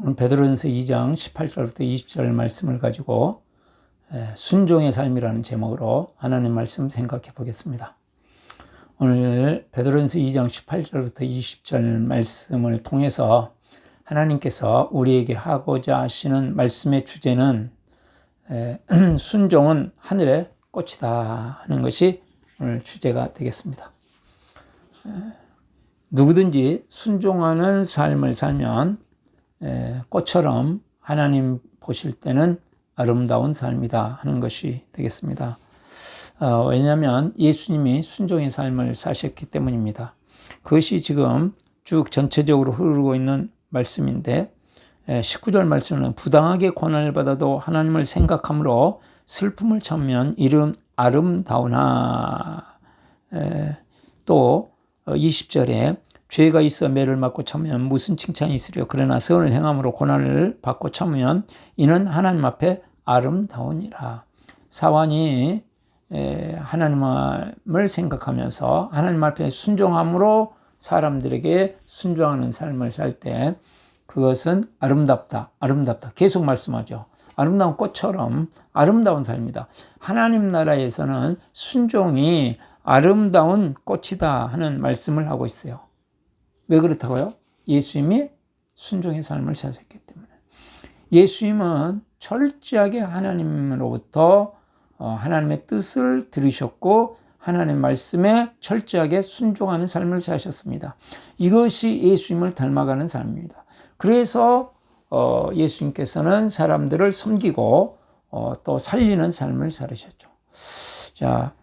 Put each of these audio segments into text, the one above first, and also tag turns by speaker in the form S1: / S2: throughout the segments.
S1: 오늘 베드로전서 2장 18절부터 20절 말씀을 가지고 순종의 삶이라는 제목으로 하나님 말씀 생각해 보겠습니다. 오늘 베드로전서 2장 18절부터 20절 말씀을 통해서 하나님께서 우리에게 하고자 하시는 말씀의 주제는 순종은 하늘의 꽃이다 하는 것이 오늘 주제가 되겠습니다. 누구든지 순종하는 삶을 살면 꽃처럼 하나님 보실 때는 아름다운 삶이다 하는 것이 되겠습니다. 왜냐하면 예수님이 순종의 삶을 사셨기 때문입니다. 그것이 지금 쭉 전체적으로 흐르고 있는 말씀인데 19절 말씀은 부당하게 고난을 받아도 하나님을 생각함으로 슬픔을 참으면 이름 아름다우나. 또 20절에 죄가 있어 매를 맞고 참으면 무슨 칭찬이 있으려. 그러나 선을 행함으로 고난을 받고 참으면 이는 하나님 앞에 아름다우니라. 사환이 하나님을 생각하면서 하나님 앞에 순종함으로 사람들에게 순종하는 삶을 살 때 그것은 아름답다, 아름답다. 계속 말씀하죠. 아름다운 꽃처럼 아름다운 삶이다. 하나님 나라에서는 순종이 아름다운 꽃이다 하는 말씀을 하고 있어요. 왜 그렇다고요? 예수님이 순종의 삶을 사셨기 때문에. 예수님은 철저하게 하나님으로부터 하나님의 뜻을 들으셨고 하나님의 말씀에 철저하게 순종하는 삶을 사셨습니다. 이것이 예수님을 닮아가는 삶입니다. 그래서 예수님께서는 사람들을 섬기고 또 살리는 삶을 살으셨죠. 자,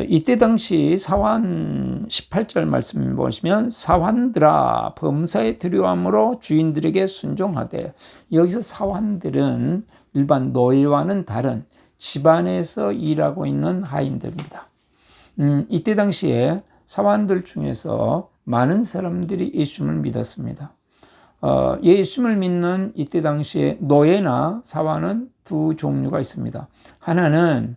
S1: 이때 당시 사환 18절 말씀 보시면 사환들아 범사에 두려움으로 주인들에게 순종하되, 여기서 사환들은 일반 노예와는 다른 집안에서 일하고 있는 하인들입니다. 이때 당시에 사환들 중에서 많은 사람들이 예수님을 믿었습니다. 예수님을 믿는 이때 당시에 노예나 사환은 두 종류가 있습니다. 하나는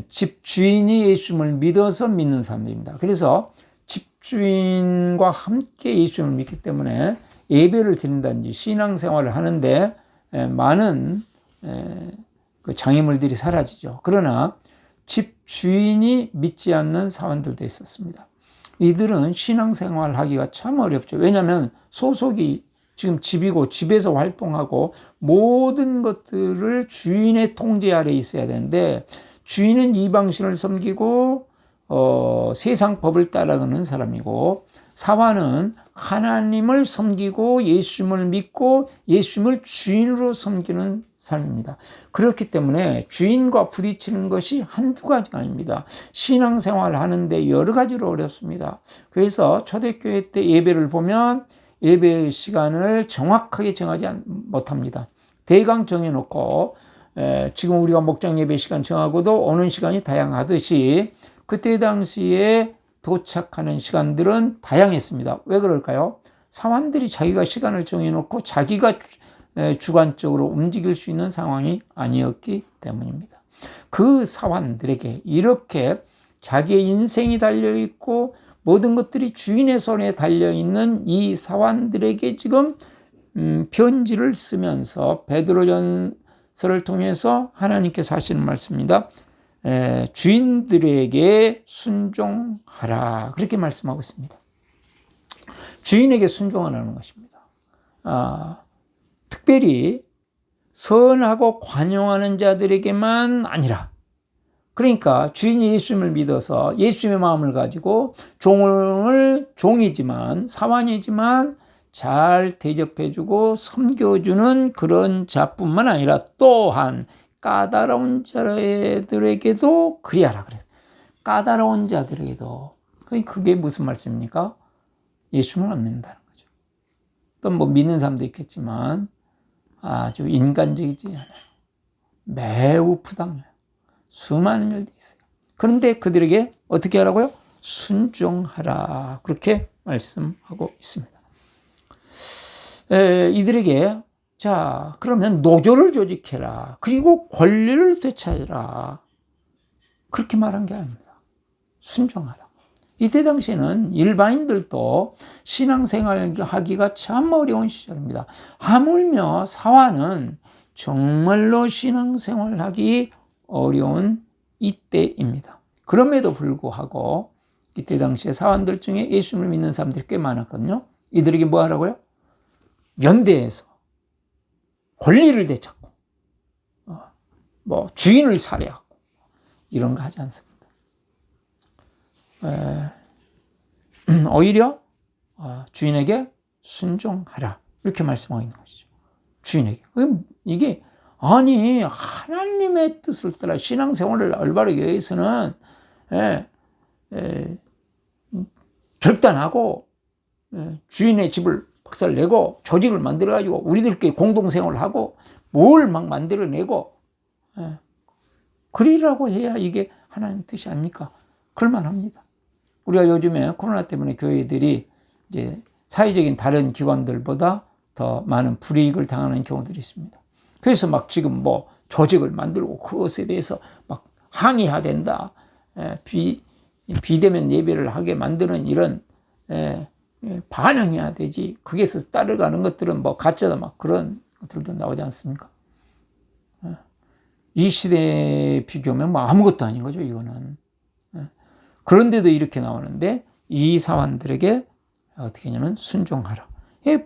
S1: 집주인이 예수님을 믿어서 믿는 사람들입니다. 그래서 집주인과 함께 예수님을 믿기 때문에 예배를 드린다든지 신앙생활을 하는데 많은 그 장애물들이 사라지죠. 그러나 집주인이 믿지 않는 사람들도 있었습니다. 이들은 신앙생활을 하기가 참 어렵죠. 왜냐하면 소속이 지금 집이고 집에서 활동하고 모든 것들을 주인의 통제 아래에 있어야 되는데 주인은 이방신을 섬기고 세상 법을 따라가는 사람이고 사환은 하나님을 섬기고 예수님을 믿고 예수님을 주인으로 섬기는 삶입니다. 그렇기 때문에 주인과 부딪히는 것이 한두 가지가 아닙니다. 신앙생활을 하는데 여러 가지로 어렵습니다. 그래서 초대교회 때 예배를 보면 예배 시간을 정확하게 정하지 못합니다. 대강 정해놓고 지금 우리가 목장 예배 시간 정하고도 오는 시간이 다양하듯이 그때 당시에 도착하는 시간들은 다양했습니다. 왜 그럴까요? 사환들이 자기가 시간을 정해놓고 자기가 주관적으로 움직일 수 있는 상황이 아니었기 때문입니다. 그 사환들에게 이렇게 자기의 인생이 달려있고 모든 것들이 주인의 손에 달려있는 이 사환들에게 지금 편지를 쓰면서 베드로전서를 통해서 하나님께서 하시는 말씀입니다. 주인들에게 순종하라, 그렇게 말씀하고 있습니다. 주인에게 순종하라는 것입니다. 특별히 선하고 관용하는 자들에게만 아니라, 그러니까 주인이 예수님을 믿어서 예수님의 마음을 가지고 종이지만 사환이지만 잘 대접해주고 섬겨주는 그런 자뿐만 아니라 또한 까다로운 자들에게도 그리하라 그랬어요. 까다로운 자들에게도. 그게 무슨 말씀입니까? 예수님을 안 믿는다는 거죠. 또 뭐 믿는 사람도 있겠지만 아주 인간적이지 않아요. 매우 부당해요. 수많은 일들이 있어요. 그런데 그들에게 어떻게 하라고요? 순종하라, 그렇게 말씀하고 있습니다. 이들에게 자, 그러면 노조를 조직해라. 그리고 권리를 되찾으라. 그렇게 말한 게 아닙니다. 순종하라. 이때 당시에는 일반인들도 신앙생활하기가 참 어려운 시절입니다. 하물며 사환은 정말로 신앙생활하기 어려운 이때입니다. 그럼에도 불구하고 이때 당시에 사환들 중에 예수님을 믿는 사람들이 꽤 많았거든요. 이들에게 뭐 하라고요? 연대해서 권리를 되찾고 뭐 주인을 살해하고 이런 거 하지 않습니다. 오히려 주인에게 순종하라 이렇게 말씀하고 있는 것이죠. 주인에게. 이게 아니 하나님의 뜻을 따라 신앙생활을 올바르게 위해서는 결단하고 주인의 집을 박살내고 조직을 만들어가지고 우리들끼리 공동생활을 하고 뭘 막 만들어내고 그리라고 해야 이게 하나님 뜻이 아닙니까? 그럴만합니다. 우리가 요즘에 코로나 때문에 교회들이 이제 사회적인 다른 기관들보다 더 많은 불이익을 당하는 경우들이 있습니다. 그래서 막 지금 뭐 조직을 만들고 그것에 대해서 막 항의해야 된다. 비대면 예배를 하게 만드는 이런 반응해야 되지. 거기에서 따라가는 것들은 뭐 가짜다 막 그런 것들도 나오지 않습니까? 이 시대에 비교하면 뭐 아무것도 아닌 거죠, 이거는. 그런데도 이렇게 나오는데 이 사환들에게 어떻게 하냐면 순종하라.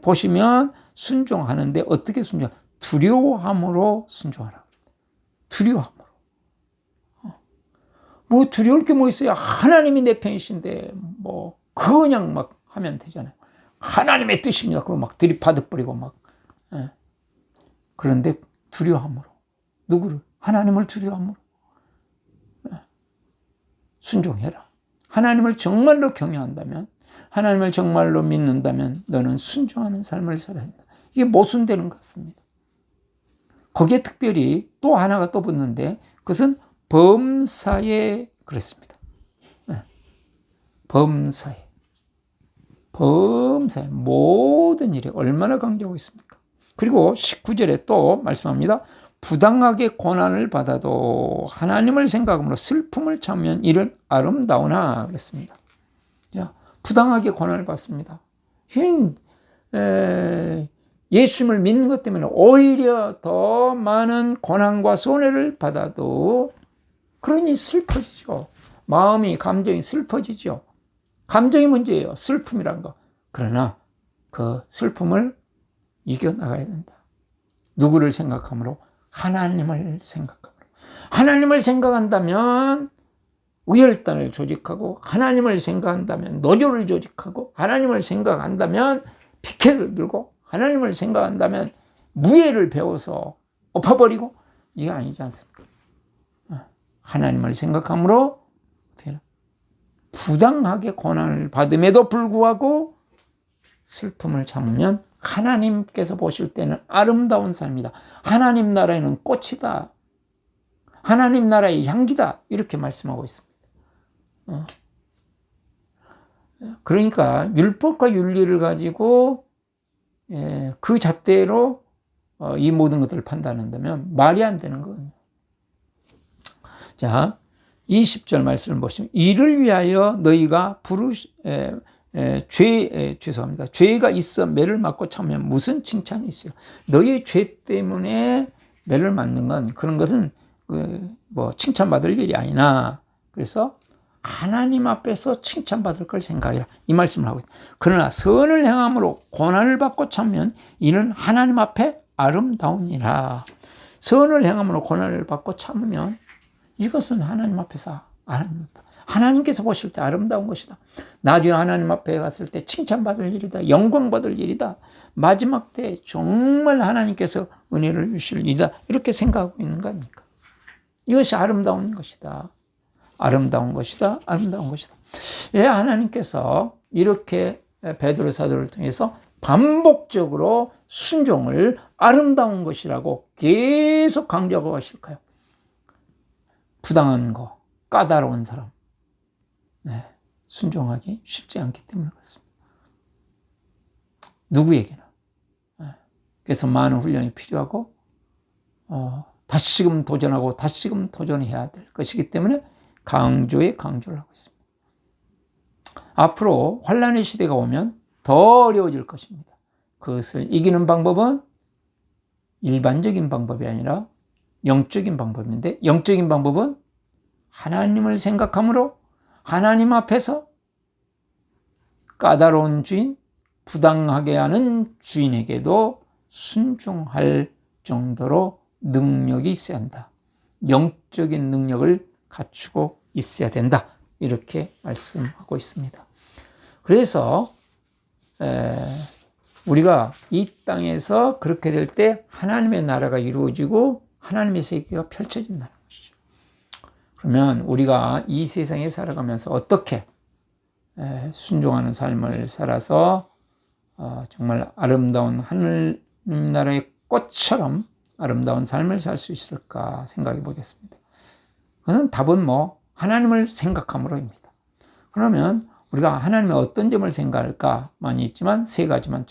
S1: 보시면 순종하는데 어떻게 순종? 두려워함으로 순종하라. 두려워함으로. 뭐 두려울 게 뭐 있어요? 하나님이 내 편이신데 뭐 그냥 막 하면 되잖아요. 하나님의 뜻입니다. 그럼 막 들이받아버리고 막. 그런데 두려워함으로. 누구를? 하나님을 두려워함으로. 순종해라. 하나님을 정말로 경외한다면, 하나님을 정말로 믿는다면 너는 순종하는 삶을 살아야 한다. 이게 모순되는 것 같습니다. 거기에 특별히 또 하나가 또 붙는데 그것은 범사에 그랬습니다. 범사에 모든 일에 얼마나 강조하고 있습니까? 그리고 19절에 또 말씀합니다. 부당하게 고난을 받아도 하나님을 생각함으로 슬픔을 참으면 이는 아름다우나 그랬습니다. 부당하게 고난을 받습니다. 예수님을 믿는 것 때문에 오히려 더 많은 고난과 손해를 받아도 그러니 슬퍼지죠. 마음이, 감정이 슬퍼지죠. 감정이 문제예요. 슬픔이란 거. 그러나 그 슬픔을 이겨나가야 된다. 누구를 생각함으로? 하나님을 생각함으로. 하나님을 생각한다면 의열단을 조직하고, 하나님을 생각한다면 노조를 조직하고, 하나님을 생각한다면 피켓을 들고, 하나님을 생각한다면 무예를 배워서 엎어버리고, 이게 아니지 않습니까? 하나님을 생각함으로 부당하게 고난을 받음에도 불구하고 슬픔을 참으면 하나님께서 보실 때는 아름다운 삶이다. 하나님 나라에는 꽃이다. 하나님 나라의 향기다. 이렇게 말씀하고 있습니다. 그러니까 율법과 윤리를 가지고 그 잣대로 이 모든 것들을 판단한다면 말이 안 되는 거거든요. 자, 20절 말씀을 보시면 이를 위하여 너희가 죄송합니다. 죄가 있어 매를 맞고 참으면 무슨 칭찬이 있어요? 너희 죄 때문에 매를 맞는 건 그런 것은 뭐 칭찬받을 일이 아니나 그래서 하나님 앞에서 칭찬받을 걸 생각해라. 이 말씀을 하고 있다. 그러나 선을 행함으로 고난을 받고 참으면 이는 하나님 앞에 아름다우니라. 선을 행함으로 고난을 받고 참으면 이것은 하나님 앞에서 아름답다. 하나님께서 보실 때 아름다운 것이다. 나중에 하나님 앞에 갔을 때 칭찬받을 일이다. 영광받을 일이다. 마지막 때 정말 하나님께서 은혜를 주실 일이다. 이렇게 생각하고 있는 거 아닙니까? 이것이 아름다운 것이다. 아름다운 것이다. 아름다운 것이다. 왜 하나님께서 이렇게 베드로 사도를 통해서 반복적으로 순종을 아름다운 것이라고 계속 강조하고 가실까요? 부당한 거, 까다로운 사람, 순종하기 쉽지 않기 때문에 그렇습니다. 누구에게나. 그래서 많은 훈련이 필요하고 다시금 도전하고 다시금 도전해야 될 것이기 때문에 강조에 강조를 하고 있습니다. 앞으로 환란의 시대가 오면 더 어려워질 것입니다. 그것을 이기는 방법은 일반적인 방법이 아니라 영적인 방법인데, 영적인 방법은 하나님을 생각함으로 하나님 앞에서 까다로운 주인, 부당하게 하는 주인에게도 순종할 정도로 능력이 있어야 한다. 영적인 능력을 갖추고 있어야 된다. 이렇게 말씀하고 있습니다. 그래서 우리가 이 땅에서 그렇게 될 때 하나님의 나라가 이루어지고 하나님의 세계가 펼쳐진다는 것이죠. 그러면 우리가 이 세상에 살아가면서 어떻게 순종하는 삶을 살아서 정말 아름다운 하느님 나라의 꽃처럼 아름다운 삶을 살 수 있을까 생각해 보겠습니다. 그것은 답은 하나님을 생각함으로입니다. 그러면 우리가 하나님의 어떤 점을 생각할까 많이 있지만 세 가지만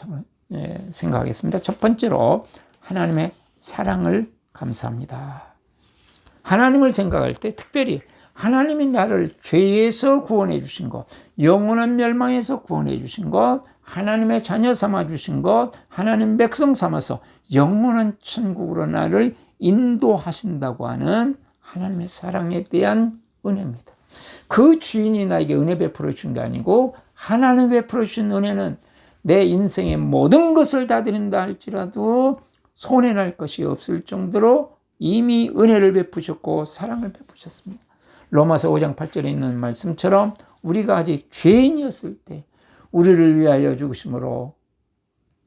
S1: 생각하겠습니다. 첫 번째로 하나님의 사랑을 감사합니다. 하나님을 생각할 때 특별히 하나님이 나를 죄에서 구원해 주신 것, 영원한 멸망에서 구원해 주신 것, 하나님의 자녀 삼아 주신 것, 하나님 백성 삼아서 영원한 천국으로 나를 인도하신다고 하는 하나님의 사랑에 대한 은혜입니다. 그 주인이 나에게 은혜 베풀어 준 게 아니고 하나님 베풀어 주신 은혜는 내 인생의 모든 것을 다 드린다 할지라도 손해날 것이 없을 정도로 이미 은혜를 베푸셨고 사랑을 베푸셨습니다. 로마서 5장 8절에 있는 말씀처럼 우리가 아직 죄인이었을 때 우리를 위하여 죽으심으로,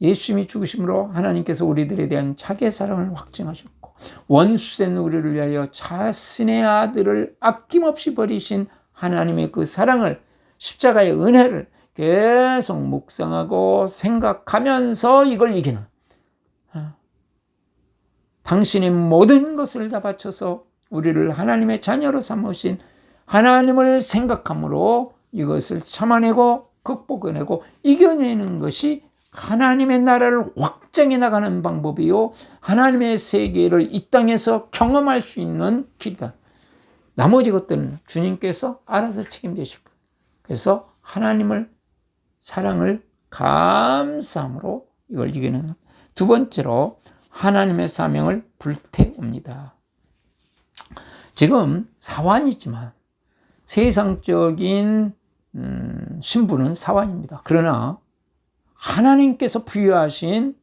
S1: 예수님이 죽으심으로 하나님께서 우리들에 대한 자기의 사랑을 확증하셨고 원수된 우리를 위하여 자신의 아들을 아낌없이 버리신 하나님의 그 사랑을, 십자가의 은혜를 계속 묵상하고 생각하면서 이걸 이기는, 당신의 모든 것을 다 바쳐서 우리를 하나님의 자녀로 삼으신 하나님을 생각함으로 이것을 참아내고 극복해내고 이겨내는 것이 하나님의 나라를 확장해 나가는 방법이요, 하나님의 세계를 이 땅에서 경험할 수 있는 길이다. 나머지 것들은 주님께서 알아서 책임지실 거예요. 그래서 하나님을 사랑을 감사함으로 이걸 이기는. 두 번째로 하나님의 사명을 불태웁니다. 지금 사환이지만 세상적인 신분은 사환입니다. 그러나 하나님께서 부여하신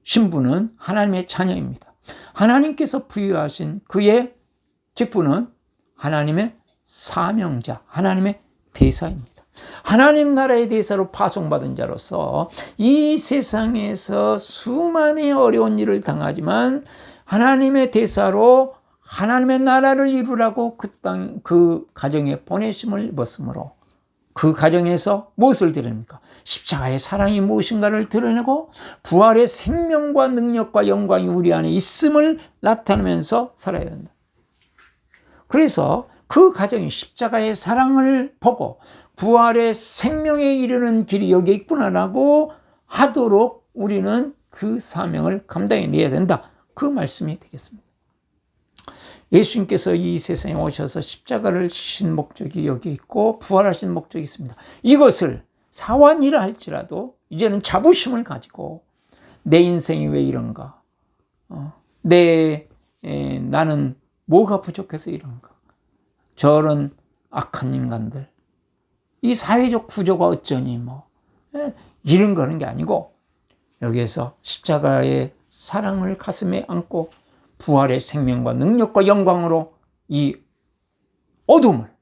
S1: 신분은 하나님의 자녀입니다. 하나님께서 부여하신 그의 직분은 하나님의 사명자, 하나님의 대사입니다. 하나님 나라의 대사로 파송받은 자로서 이 세상에서 수많은 어려운 일을 당하지만 하나님의 대사로 하나님의 나라를 이루라고 그 가정에 보내심을 입었으므로 그 가정에서 무엇을 드립니까? 십자가의 사랑이 무엇인가를 드러내고 부활의 생명과 능력과 영광이 우리 안에 있음을 나타내면서 살아야 된다. 그래서 그 가정이 십자가의 사랑을 보고 부활의 생명에 이르는 길이 여기에 있구나라고 하도록 우리는 그 사명을 감당해내야 된다. 그 말씀이 되겠습니다. 예수님께서 이 세상에 오셔서 십자가를 지신 목적이 여기 있고 부활하신 목적이 있습니다. 이것을 사환이라 할지라도 이제는 자부심을 가지고 내 인생이 왜 이런가? 나는 뭐가 부족해서 이런가? 저런 악한 인간들, 이 사회적 구조가 어쩌니 이런 거는 게 아니고 여기에서 십자가의 사랑을 가슴에 안고 부활의 생명과 능력과 영광으로 이 어둠을,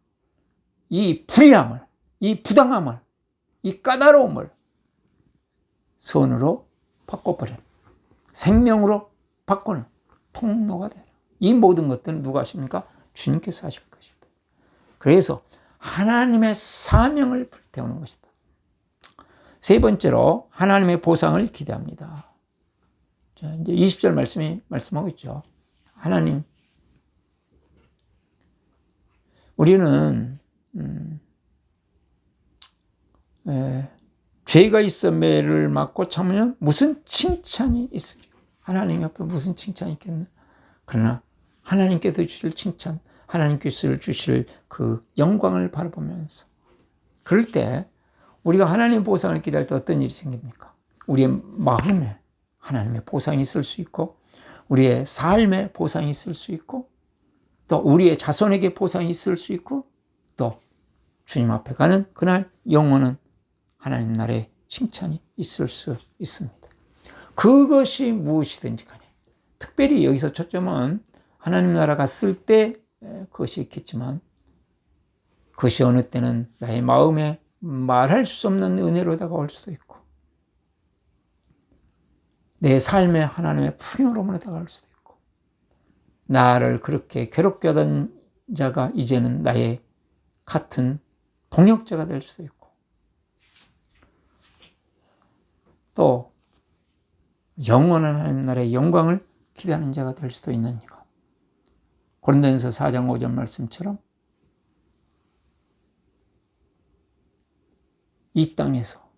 S1: 이 불의함을, 이 부당함을, 이 까다로움을 선으로 바꿔버려 생명으로 바꾸는 통로가 되라. 이 모든 것들은 누가 하십니까? 주님께서 하실 것이다. 그래서 하나님의 사명을 불태우는 것이다. 세 번째로 하나님의 보상을 기대합니다. 자, 이제 20절 말씀이 말씀하고 있죠. 하나님, 우리는 죄가 있어 매를 맞고 참으면 무슨 칭찬이 있으리요? 하나님 앞에 무슨 칭찬이 있겠나? 그러나 하나님께서 주실 칭찬, 하나님께서 주실 그 영광을 바라보면서 그럴 때 우리가 하나님의 보상을 기대할 때 어떤 일이 생깁니까? 우리의 마음에 하나님의 보상이 있을 수 있고, 우리의 삶에 보상이 있을 수 있고, 또 우리의 자손에게 보상이 있을 수 있고, 또 주님 앞에 가는 그날 영원한 하나님 나라의 칭찬이 있을 수 있습니다. 그것이 무엇이든지 간에, 특별히 여기서 초점은 하나님 나라 갔을 때 그것이 있겠지만, 그것이 어느 때는 나의 마음에 말할 수 없는 은혜로 다가올 수도 있고, 내 삶에 하나님의 푸짐으로 다가올 수도 있고, 나를 그렇게 괴롭게 하던 자가 이제는 나의 같은 동역자가 될 수도 있고, 또 영원한 하나님 나라의 영광을 기대하는 자가 될 수도 있는 이가. 고린도전서 4장 5절 말씀처럼 이 땅에서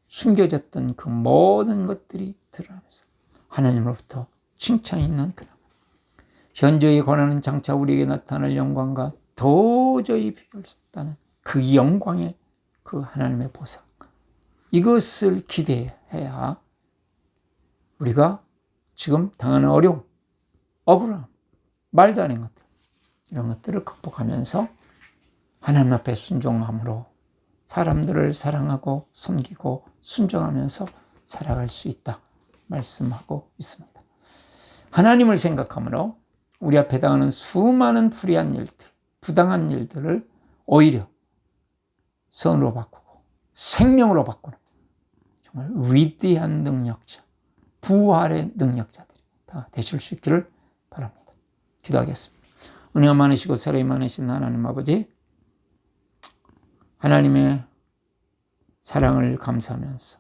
S1: 숨겨졌던 그 모든 것들이 드러나면서 하나님으로부터 칭찬이 있는 그날, 현재의 권한은 장차 우리에게 나타날 영광과 도저히 비교할 수 없다는 그 영광의 그 하나님의 보상, 이것을 기대해야 우리가 지금 당하는 어려움, 억울함, 말도 안 되는 것들, 이런 것들을 극복하면서 하나님 앞에 순종함으로 사람들을 사랑하고 섬기고 순종하면서 살아갈 수 있다 말씀하고 있습니다. 하나님을 생각함으로 우리 앞에 당하는 수많은 불의한 일들, 부당한 일들을 오히려 선으로 바꾸고 생명으로 바꾸는 정말 위대한 능력자, 부활의 능력자들이 다 되실 수 있기를 바랍니다. 기도하겠습니다. 은혜가 많으시고 사랑이 많으신 하나님 아버지, 하나님의 사랑을 감사하면서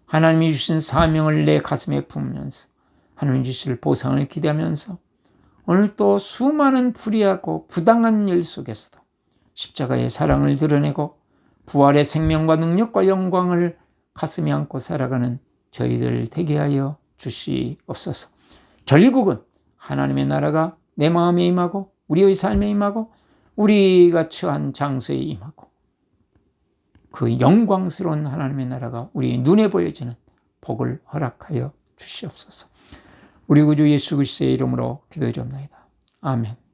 S1: 하나님이 주신 사명을 내 가슴에 품으면서 하나님 주실 보상을 기대하면서 오늘 또 수많은 불의하고 부당한 일 속에서도 십자가의 사랑을 드러내고 부활의 생명과 능력과 영광을 가슴에 안고 살아가는 저희들 되게 하여 주시옵소서. 결국은 하나님의 나라가 내 마음에 임하고 우리의 삶에 임하고 우리가 처한 장소에 임하고 그 영광스러운 하나님의 나라가 우리 눈에 보여지는 복을 허락하여 주시옵소서. 우리 구주 예수 그리스도의 이름으로 기도드립니다. 아멘.